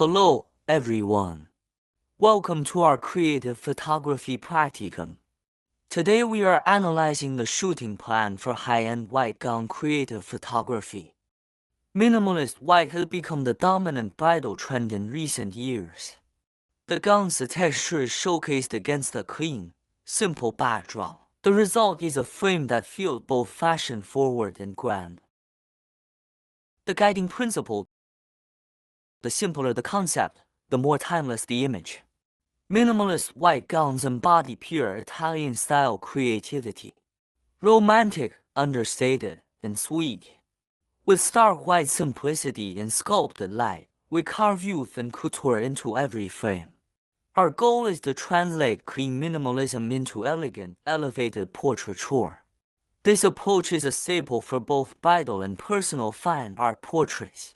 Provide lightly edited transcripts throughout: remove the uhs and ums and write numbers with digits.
Hello, everyone. Welcome to our Creative Photography Practicum. Today we are analyzing the shooting plan for high-end white gown creative photography. Minimalist white has become the dominant bridal trend in recent years. The gown's texture is showcased against a clean, simple backdrop. The result is a frame that feels both fashion-forward and grand. The guiding principle: the simpler the concept, the more timeless the image. Minimalist white gowns embody pure Italian-style creativity. Romantic, understated, and sweet. With stark white simplicity and sculpted light, we carve youth and couture into every frame. Our goal is to translate clean minimalism into elegant, elevated portraiture. This approach is a staple for both bridal and personal fine art portraits.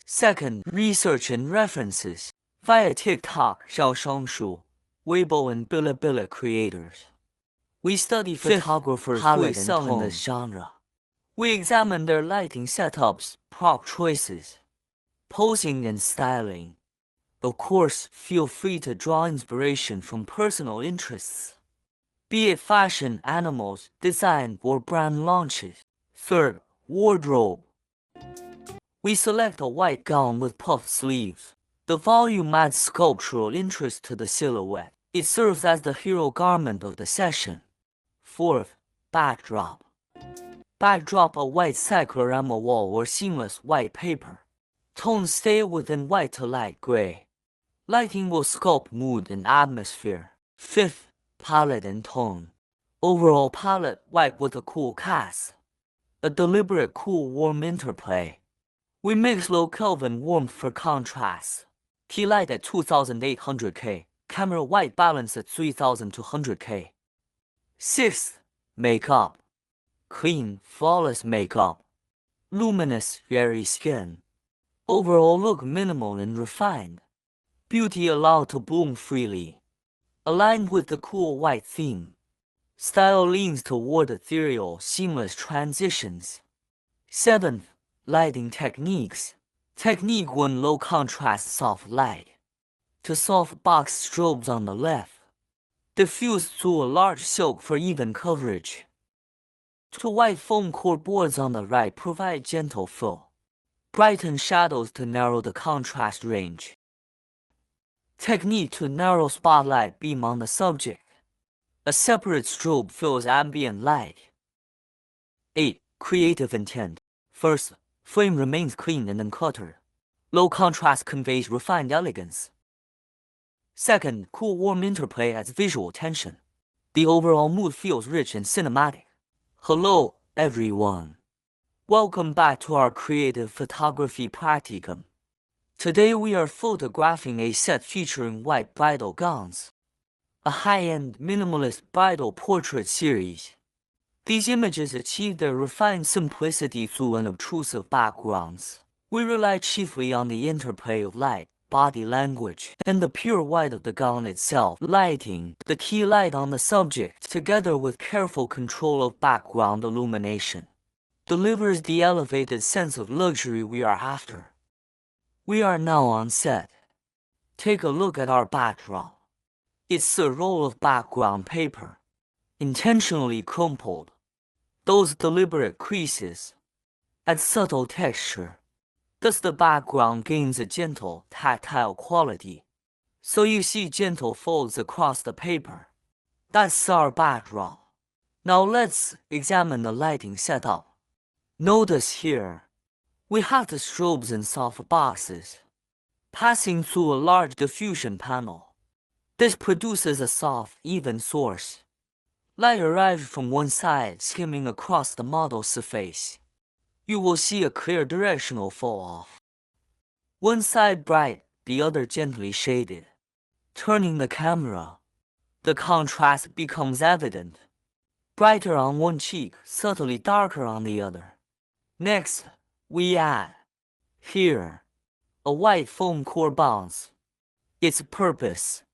Second, research and references. Via TikTok, Xiaoshongshu, Weibo, and Bilibili creators, we study photographers who excel in this genre. We examine their lighting setups, prop choices, posing, and styling. Of course, feel free to draw inspiration from personal interests, be it fashion, animals, design, or brand launches. Third, wardrobe. We select a white gown with puffed sleeves. The volume adds sculptural interest to the silhouette. It serves as the hero garment of the session. Fourth, backdrop. Backdrop: a white cyclorama wall or seamless white paper. Tones stay within white to light gray. Lighting will sculpt mood and atmosphere. Fifth, palette and tone. Overall palette: white with a cool cast. A deliberate cool warm interplay. We mix low Kelvin warmth for contrast. Key light at 2800K. Camera white balance at 3200K. Sixth, makeup. Clean, flawless makeup. Luminous, airy skin. Overall look minimal and refined. Beauty allowed to bloom freely. Aligned with the cool white theme. Style leans toward ethereal, seamless transitions. Seventh, lighting techniques. Technique 1: low contrast soft light. To soft box strobes on the left. Diffuse through a large silk for even coverage. To white foam core boards on the right provide gentle fill. Brighten shadows to narrow the contrast range. Technique 2: narrow spotlight beam on the subject. A separate strobe fills ambient light. 8. Creative intent. First, frame remains clean and uncluttered. Low contrast conveys refined elegance. Second, cool warm interplay adds visual tension. The overall mood feels rich and cinematic. Hello, everyone. Welcome back to our Creative Photography Practicum. Today we are photographing a set featuring white bridal gowns. A high-end, minimalist bridal portrait series. These images achieve their refined simplicity through unobtrusive backgrounds. We rely chiefly on the interplay of light, body language, and the pure white of the gown itself. Lighting: the key light on the subject, together with careful control of background illumination, delivers the elevated sense of luxury we are after. We are now on set. Take a look at our backdrop. It's a roll of background paper, intentionally crumpled. Those deliberate creases add subtle texture. Thus the background gains a gentle, tactile quality. So you see gentle folds across the paper. That's our backdrop. Now let's examine the lighting setup. Notice here, we have the strobes in soft boxes, passing through a large diffusion panel. This produces a soft, even source. Light arrives from one side, skimming across the model's surface. You will see a clear directional fall-off. One side bright, the other gently shaded. Turning the camera, the contrast becomes evident. Brighter on one cheek, subtly darker on the other. Next, we add, here, a white foam core bounce. Its purpose: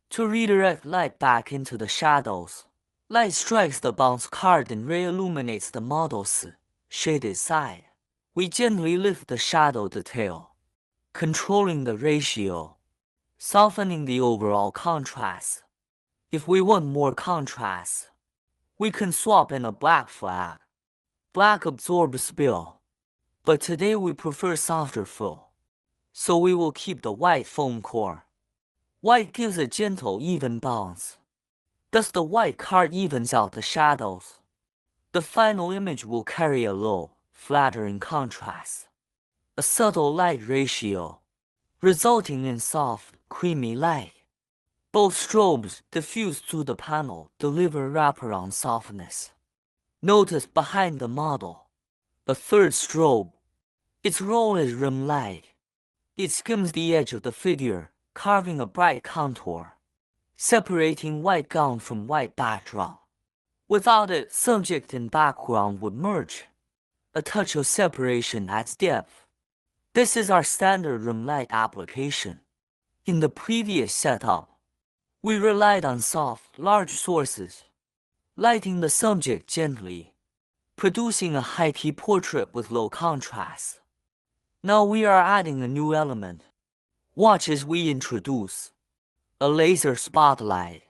to redirect light back into the shadows. Light strikes the bounce card and re-illuminates the model's shaded side. We gently lift the shadow detail. controlling the ratio, softening the overall contrast. If we want more contrast, we can swap in a black flag. Black absorbs spill, but today we prefer softer fill, so we will keep the white foam core. White gives a gentle, even bounce. Thus the white card evens out the shadows. The final image will carry a low, flattering contrast, a subtle light ratio, resulting in soft, creamy light. Both strobes diffused through the panel deliver wraparound softness. Notice behind the model, a third strobe. Its role is rim light. It skims the edge of the figure, carving a bright contour, separating white gown from white backdrop. Without it, subject and background would merge. A touch of separation adds depth. This is our standard rim light application. In the previous setup, we relied on soft, large sources, lighting the subject gently, producing a high-key portrait with low contrast. Now we are adding a new element. Watch as we introduce a laser spotlight.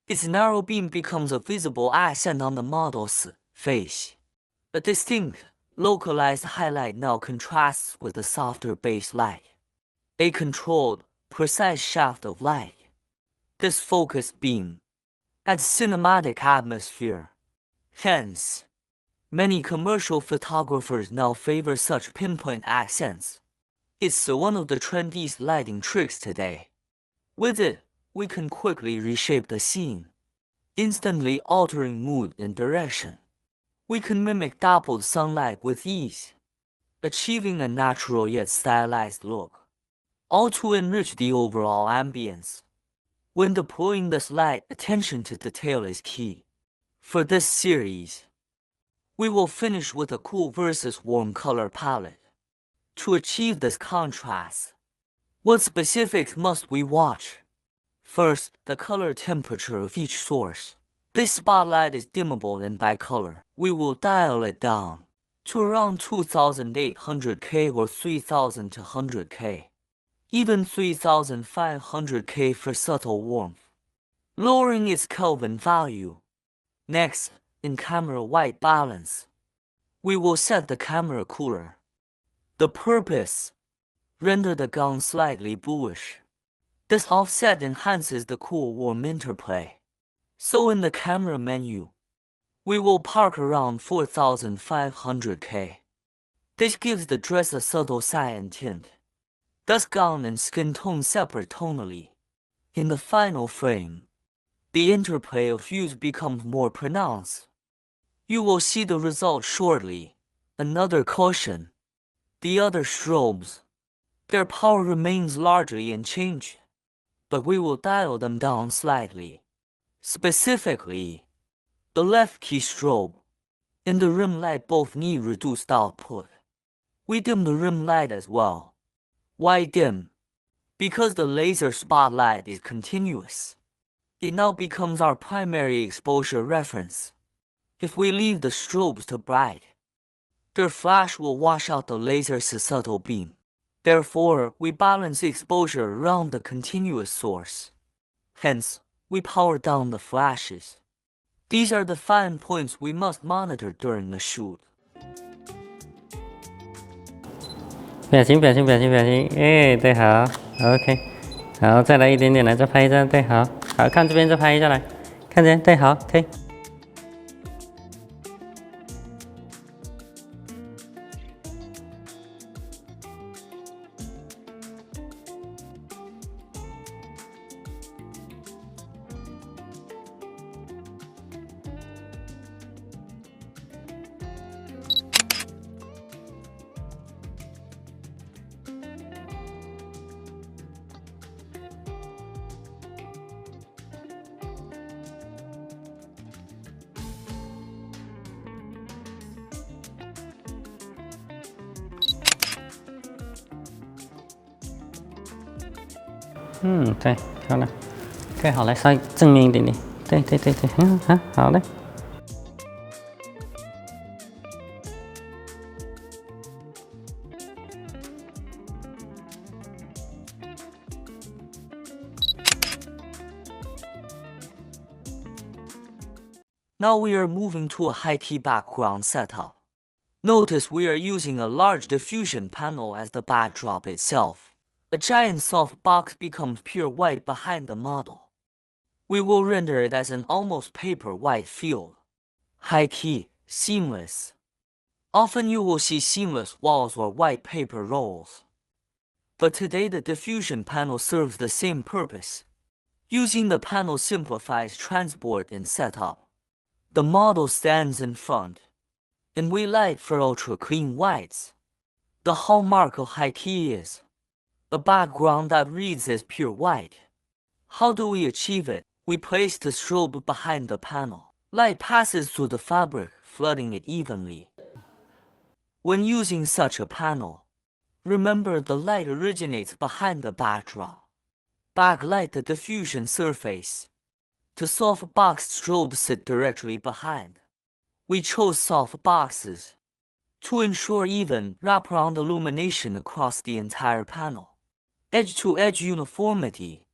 Its narrow beam becomes a visible accent on the model's face. A distinct, localized highlight now contrasts with the softer base light. A controlled, precise shaft of light. This focused beam adds cinematic atmosphere. Hence, many commercial photographers now favor such pinpoint accents. It's one of the trendiest lighting tricks today. With it, we can quickly reshape the scene, instantly altering mood and direction. We can mimic dappled sunlight with ease, achieving a natural yet stylized look, all to enrich the overall ambience. When deploying this light, attention to detail is key. For this series, we will finish with a cool versus warm color palette. To achieve this contrast, what specifics must we watch? First, the color temperature of each source. This spotlight is dimmable and bicolor. We will dial it down to around 2800K or 3200K. Even 3500K for subtle warmth, lowering its Kelvin value. Next, in camera white balance, we will set the camera cooler. The purpose: render the gown slightly bluish. This offset enhances the cool-warm interplay. So in the camera menu, we will park around 4500K. This gives the dress a subtle cyan tint. Thus gown and skin tone separate tonally. In the final frame, the interplay of hues becomes more pronounced. You will see the result shortly. Another caution: the other strobes, their power remains largely unchanged, but we will dial them down slightly. Specifically, the left key strobe and the rim light both need reduced output. We dim the rim light as well. Why dim? Because the laser spotlight is continuous. It now becomes our primary exposure reference. If we leave the strobes too bright, their flash will wash out the laser's subtle beam. Therefore, we balance exposure around the continuous source. Hence, we power down the flashes. These are the fine points we must monitor during the shoot. 表情，表情，表情，表情，哎，对，好 ，OK，好，再来一点点，来，再拍一张，对，好，好看这边再拍一下来，看这边，对，好，可以。对，漂亮。OK，好，来稍微正面一点点。对对对对，好嘞。Now we are moving to a high-key background setup. Notice we are using a large diffusion panel as the backdrop itself. A giant softbox becomes pure white behind the model. We will render it as an almost paper white field. High-key, seamless. Often you will see seamless walls or white paper rolls. But today the diffusion panel serves the same purpose. Using the panel simplifies transport and setup. The model stands in front, and we light for ultra-clean whites. The hallmark of high-key is a background that reads as pure white. How do we achieve it? We place the strobe behind the panel. Light passes through the fabric, flooding it evenly. When using such a panel, remember the light originates behind the backdrop. Backlight the diffusion surface. The softbox strobes sit directly behind. We chose softboxes to ensure even wraparound illumination across the entire panel. Edge-to-edge uniformity.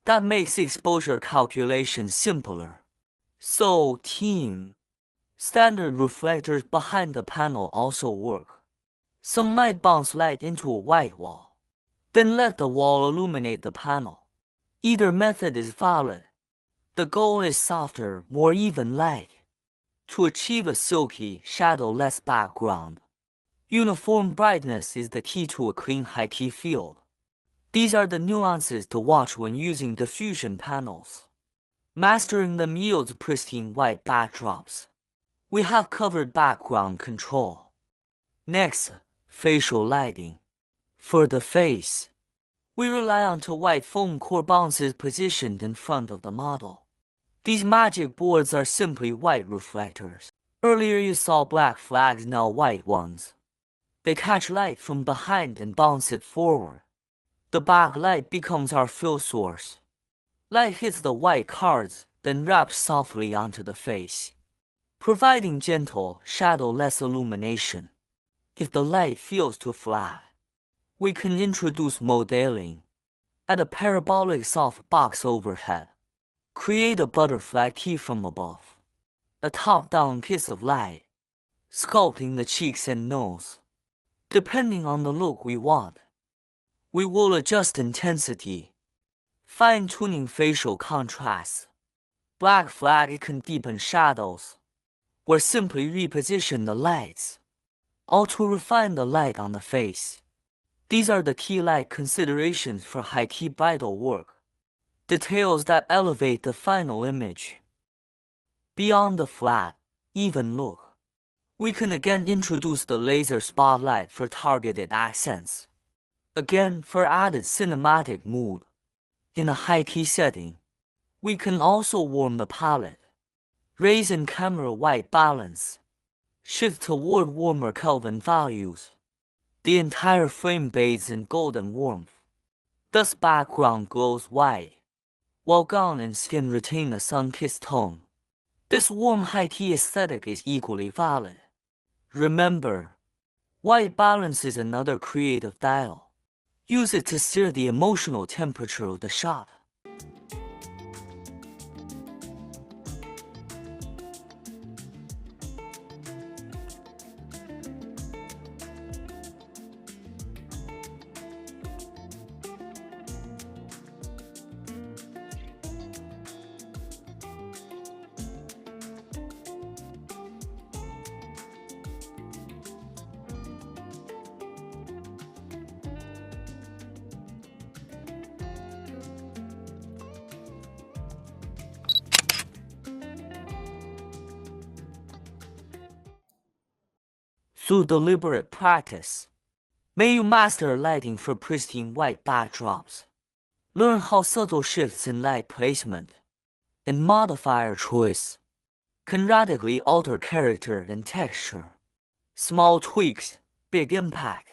That makes exposure calculation simpler. So, team, standard reflectors behind the panel also work. Some might bounce light into a white wall, then let the wall illuminate the panel. Either method is valid. The goal is softer, more even light to achieve a silky, shadowless background. Uniform brightness is the key to a clean high-key field. These are the nuances to watch when using diffusion panels. Mastering them yields pristine white backdrops. We have covered background control. Next, facial lighting. For the face, we rely on two white foam core bounces positioned in front of the model. These magic boards are simply white reflectors. Earlier you saw black flags, now white ones. They catch light from behind and bounce it forward. The backlight becomes our fill source. Light hits the white cards, then wraps softly onto the face, providing gentle, shadowless illumination. If the light feels too flat, we can introduce modeling. Add a parabolic softbox overhead. Create a butterfly key from above. A top-down kiss of light, sculpting the cheeks and nose. Depending on the look we want, we will adjust intensity, fine-tuning facial contrast. Black flag can deepen shadows, or simply reposition the lights, all to refine the light on the face. These are the key light considerations for high-key bridal work. Details that elevate the final image. Beyond the flat, even look, we can again introduce the laser spotlight for targeted accents. Again, for added cinematic mood. In a high-key setting, we can also warm the palette, raise in camera white balance, shift toward warmer Kelvin values. The entire frame bathes in golden warmth. Thus background glows white, while gown and skin retain a sun-kissed tone. This warm high-key aesthetic is equally valid. Remember, white balance is another creative dial. Use it to steer the emotional temperature of the shot. Through deliberate practice, may you master lighting for pristine white backdrops. Learn how subtle shifts in light placement and modifier choice can radically alter character and texture. Small tweaks, big impact.